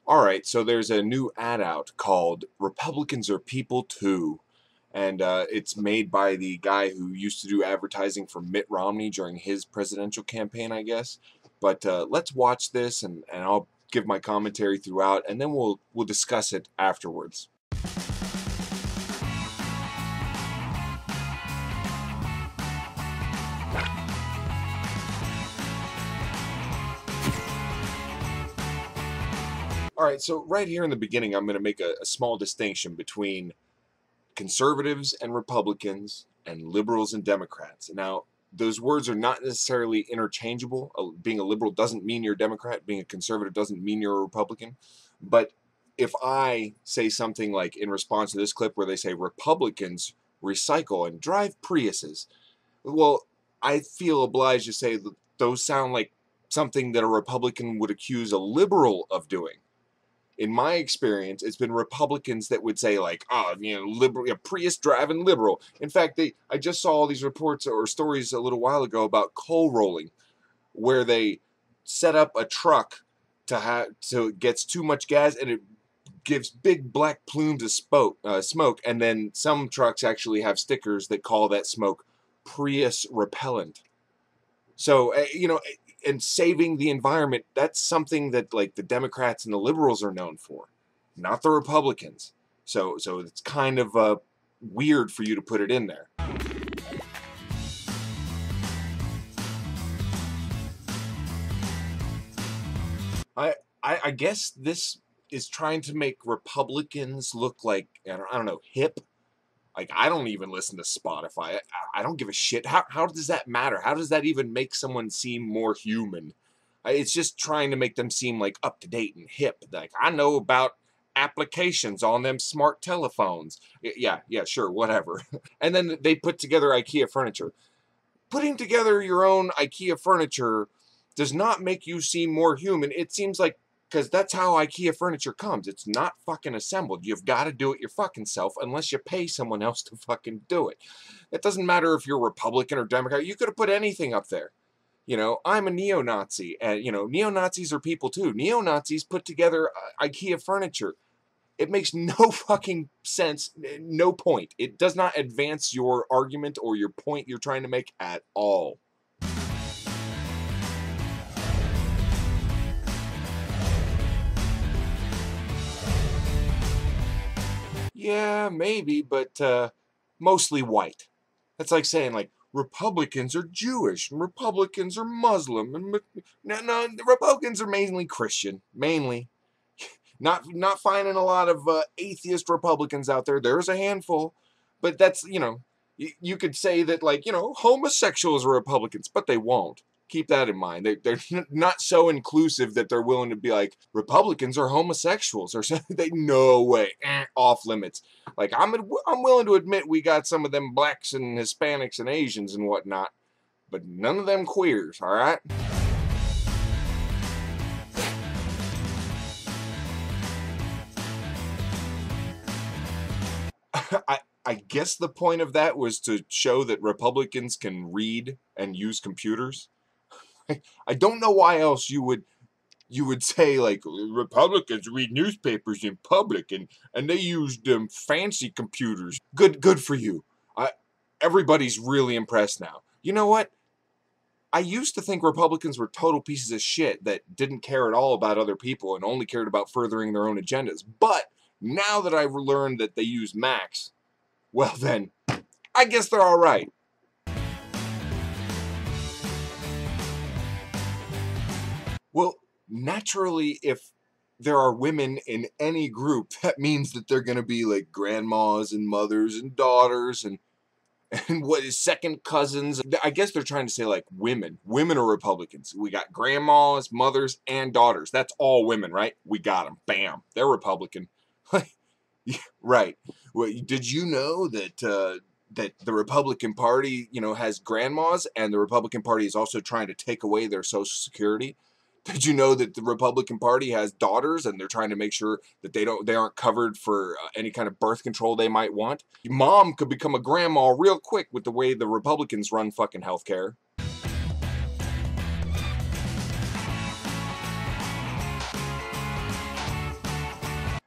Alright, so there's a new ad out called Republicans Are People Too. And it's made by the guy who used to do advertising for Mitt Romney during his presidential campaign, I guess. But let's watch this, and I'll give my commentary throughout, and then we'll discuss it afterwards. Alright, so right here in the beginning, I'm going to make a small distinction between conservatives and Republicans and liberals and Democrats. Now, those words are not necessarily interchangeable. Being a liberal doesn't mean you're a Democrat. Being a conservative doesn't mean you're a Republican. But if I say something like in response to this clip where they say Republicans recycle and drive Priuses, well, I feel obliged to say that those sound like something that a Republican would accuse a liberal of doing. In my experience, it's been Republicans that would say, like, oh, liberal, Prius driving liberal. In fact, I just saw all these reports or stories a little while ago about coal rolling, where they set up a truck so it gets too much gas and it gives big black plumes of smoke, and then some trucks actually have stickers that call that smoke Prius repellent. So, and saving the environment, that's something that, like, the Democrats and the liberals are known for, not the Republicans. So it's kind of weird for you to put it in there. I guess this is trying to make Republicans look like, I don't know, hip. Like, I don't even listen to Spotify. I don't give a shit. How does that matter? How does that even make someone seem more human? It's just trying to make them seem like up to date and hip. Like, I know about applications on them smart telephones. Yeah, sure, whatever. And then they put together IKEA furniture. Putting together your own IKEA furniture does not make you seem more human. It seems like, because that's how IKEA furniture comes. It's not fucking assembled. You've got to do it your fucking self unless you pay someone else to fucking do it. It doesn't matter if you're Republican or Democrat. You could have put anything up there. I'm a neo-Nazi, and, neo-Nazis are people too. Neo-Nazis put together IKEA furniture. It makes no fucking sense, no point. It does not advance your argument or your point you're trying to make at all. Yeah, maybe, but mostly white. That's like saying, like, Republicans are Jewish and Republicans are Muslim, and no, the Republicans are mainly Christian, mainly. Not finding a lot of atheist Republicans out there. There's a handful, but that's, you could say that, like, homosexuals are Republicans, but they won't. Keep that in mind. They're not so inclusive that they're willing to be like, Republicans are homosexuals or something. No way, off limits. Like, I'm willing to admit we got some of them blacks and Hispanics and Asians and whatnot, but none of them queers. All right. I guess the point of that was to show that Republicans can read and use computers. I don't know why else you would say, like, Republicans read newspapers in public and they use them fancy computers. Good for you. Everybody's really impressed now. You know what? I used to think Republicans were total pieces of shit that didn't care at all about other people and only cared about furthering their own agendas. But now that I've learned that they use Macs, well then, I guess they're all right. Well, naturally, if there are women in any group, that means that they're going to be like grandmas and mothers and daughters and what is second cousins. I guess they're trying to say, like, women. Women are Republicans. We got grandmas, mothers, and daughters. That's all women, right? We got them. Bam. They're Republican. Right. Well, did you know that that the Republican Party, has grandmas, and the Republican Party is also trying to take away their Social Security? Did you know that the Republican Party has daughters, and they're trying to make sure that they aren't covered for any kind of birth control they might want? Your mom could become a grandma real quick with the way the Republicans run fucking healthcare.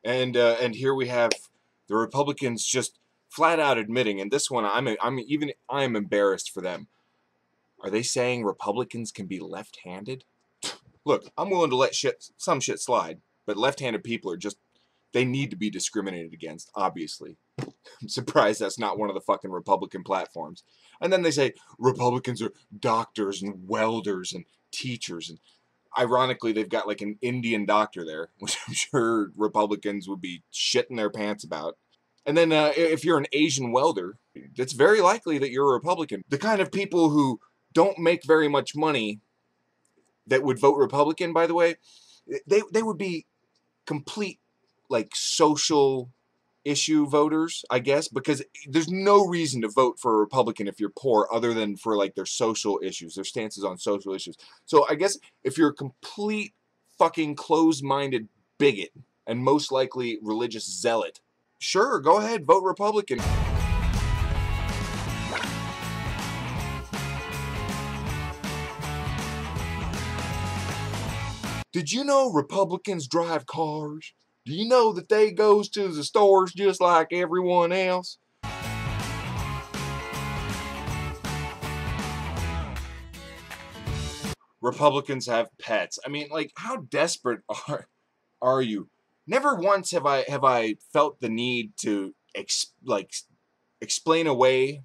And here we have the Republicans just flat out admitting, and this one I'm embarrassed for them. Are they saying Republicans can be left-handed? Look, I'm willing to let some shit slide, but left-handed people are just, they need to be discriminated against, obviously. I'm surprised that's not one of the fucking Republican platforms. And then they say Republicans are doctors and welders and teachers, and ironically they've got like an Indian doctor there, which I'm sure Republicans would be shitting their pants about. And then if you're an Asian welder, it's very likely that you're a Republican. The kind of people who don't make very much money that would vote Republican, by the way, they would be complete like social issue voters, I guess, because there's no reason to vote for a Republican if you're poor other than for like their social issues, their stances on social issues. So I guess if you're a complete fucking closed-minded bigot and most likely religious zealot, sure, go ahead, vote Republican. Did you know Republicans drive cars? Do you know that they goes to the stores just like everyone else? Republicans have pets. I mean, like, how desperate are you? Never once have I felt the need to explain away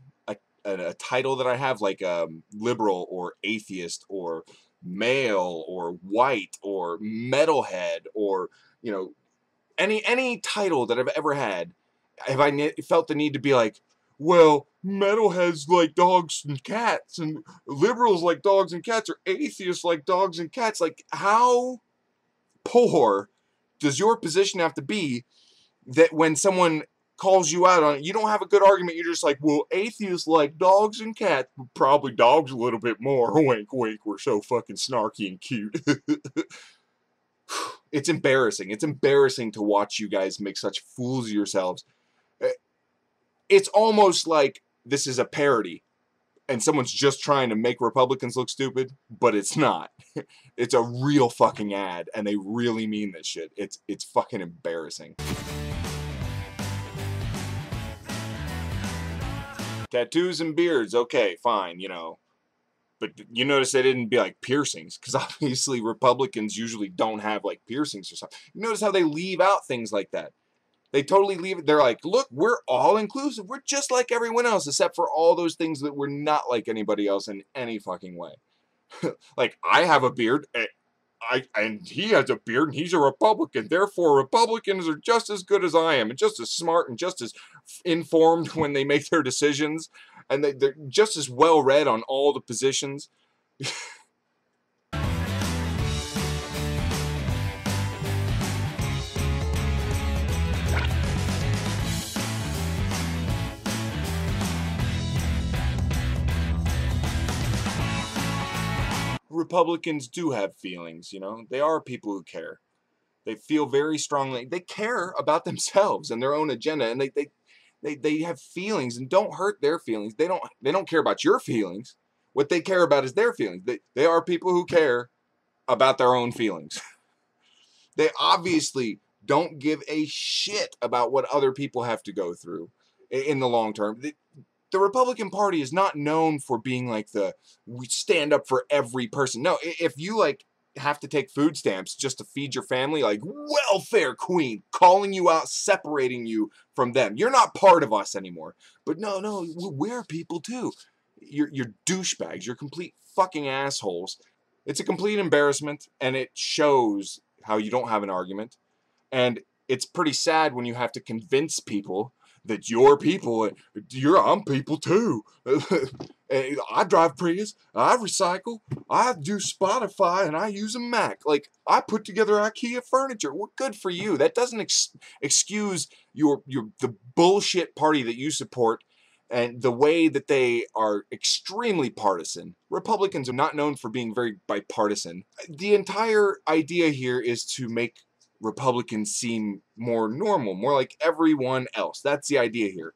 a title that I have, like liberal or atheist or male or white or metalhead or, you know, any title that I've ever had. Have I felt the need to be like, well, metalheads like dogs and cats, and liberals like dogs and cats, or atheists like dogs and cats? Like, how poor does your position have to be that when someone calls you out on it, you don't have a good argument? You're just like, well, atheists like dogs and cats, but probably dogs a little bit more. Wink, wink, we're so fucking snarky and cute. It's embarrassing. It's embarrassing to watch you guys make such fools of yourselves. It's almost like this is a parody and someone's just trying to make Republicans look stupid, but it's not. It's a real fucking ad, and they really mean this shit. It's fucking embarrassing. Tattoos and beards, okay, fine, you know. But you notice they didn't be like piercings, because obviously Republicans usually don't have like piercings or something. You notice how they leave out things like that. They totally leave it. They're like, look, we're all inclusive. We're just like everyone else, except for all those things that we're not like anybody else in any fucking way. Like, I have a beard, and he has a beard, and he's a Republican. Therefore, Republicans are just as good as I am, and just as smart, and just as informed when they make their decisions, and they're just as well read on all the positions. Republicans do have feelings, you know. They are people who care. They feel very strongly. They care about themselves and their own agenda, and they have feelings, and don't hurt their feelings. They don't care about your feelings. What they care about is their feelings. They are people who care about their own feelings. They obviously don't give a shit about what other people have to go through in the long term. The Republican Party is not known for being like we stand up for every person. No, if you like have to take food stamps just to feed your family, like, welfare queen, calling you out, separating you from them. You're not part of us anymore. But no, we're people too. You're douchebags. You're complete fucking assholes. It's a complete embarrassment, and it shows how you don't have an argument. And it's pretty sad when you have to convince people that you're people, I'm people too. I drive Prius, I recycle, I do Spotify, and I use a Mac. Like, I put together IKEA furniture. Well, good for you. That doesn't excuse the bullshit party that you support and the way that they are extremely partisan. Republicans are not known for being very bipartisan. The entire idea here is to make Republicans seem more normal, more like everyone else. That's the idea here.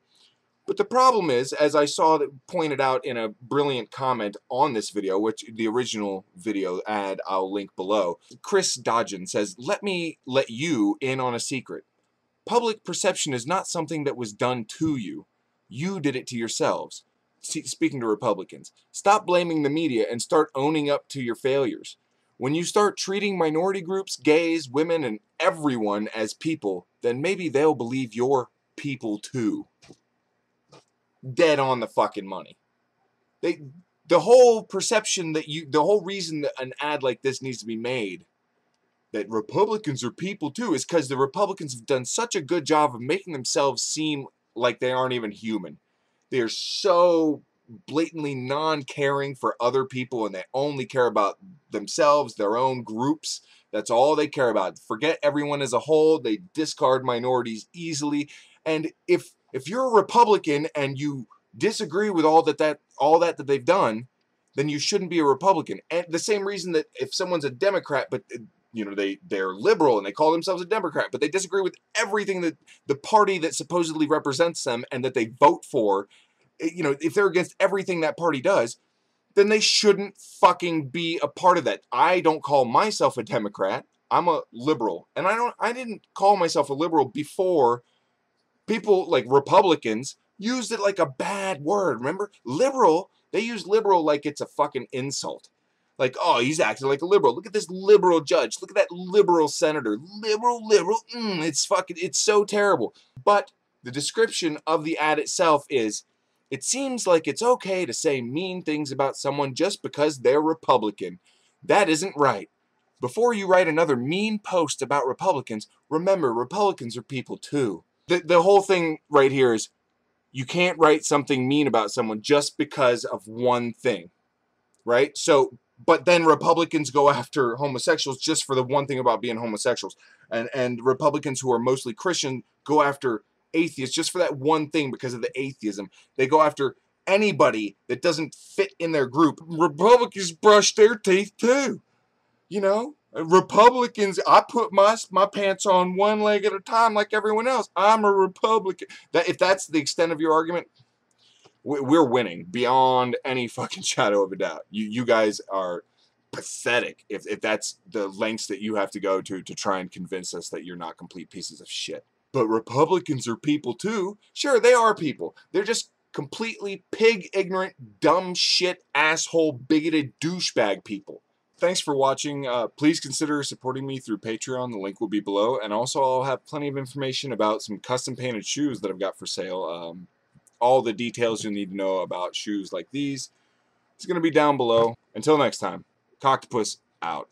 But the problem is, as I saw that pointed out in a brilliant comment on this video, which the original video ad I'll link below, Chris Dodgen says, let me let you in on a secret. Public perception is not something that was done to you. You did it to yourselves. Speaking to Republicans, stop blaming the media and start owning up to your failures. When you start treating minority groups, gays, women, and everyone as people, then maybe they'll believe you're people too. Dead on the fucking money. The whole perception that the whole reason that an ad like this needs to be made, that Republicans are people too, is because the Republicans have done such a good job of making themselves seem like they aren't even human. They're so blatantly non-caring for other people, and they only care about themselves, their own groups. That's all they care about. Forget everyone as a whole. They discard minorities easily. And if you're a Republican and you disagree with all that they've done, then you shouldn't be a Republican. And the same reason that if someone's a Democrat, but you know they're liberal and they call themselves a Democrat, but they disagree with everything that the party that supposedly represents them and that they vote for, you know, if they're against everything that party does, then they shouldn't fucking be a part of that. I don't call myself a Democrat. I'm a liberal. And I didn't call myself a liberal before people like Republicans used it like a bad word. Remember? Liberal, they use liberal like it's a fucking insult. Like, oh, he's acting like a liberal. Look at this liberal judge. Look at that liberal senator. Liberal. It's so terrible. But the description of the ad itself is, it seems like it's okay to say mean things about someone just because they're Republican. That isn't right. Before you write another mean post about Republicans, remember, Republicans are people too. The whole thing right here is, you can't write something mean about someone just because of one thing, right? So, but then Republicans go after homosexuals just for the one thing about being homosexuals. And Republicans who are mostly Christian go after atheists just for that one thing because of the atheism. They go after anybody that doesn't fit in their group. Republicans brush their teeth too. You know? Republicans, I put my pants on one leg at a time like everyone else. I'm a Republican. If that's the extent of your argument, we're winning beyond any fucking shadow of a doubt. You guys are pathetic if that's the lengths that you have to go to try and convince us that you're not complete pieces of shit. But Republicans are people too. Sure, they are people. They're just completely pig, ignorant, dumb shit, asshole, bigoted douchebag people. Thanks for watching. Please consider supporting me through Patreon. The link will be below. And also I'll have plenty of information about some custom painted shoes that I've got for sale. All the details you'll need to know about shoes like these, it's going to be down below. Until next time, Coctopus out.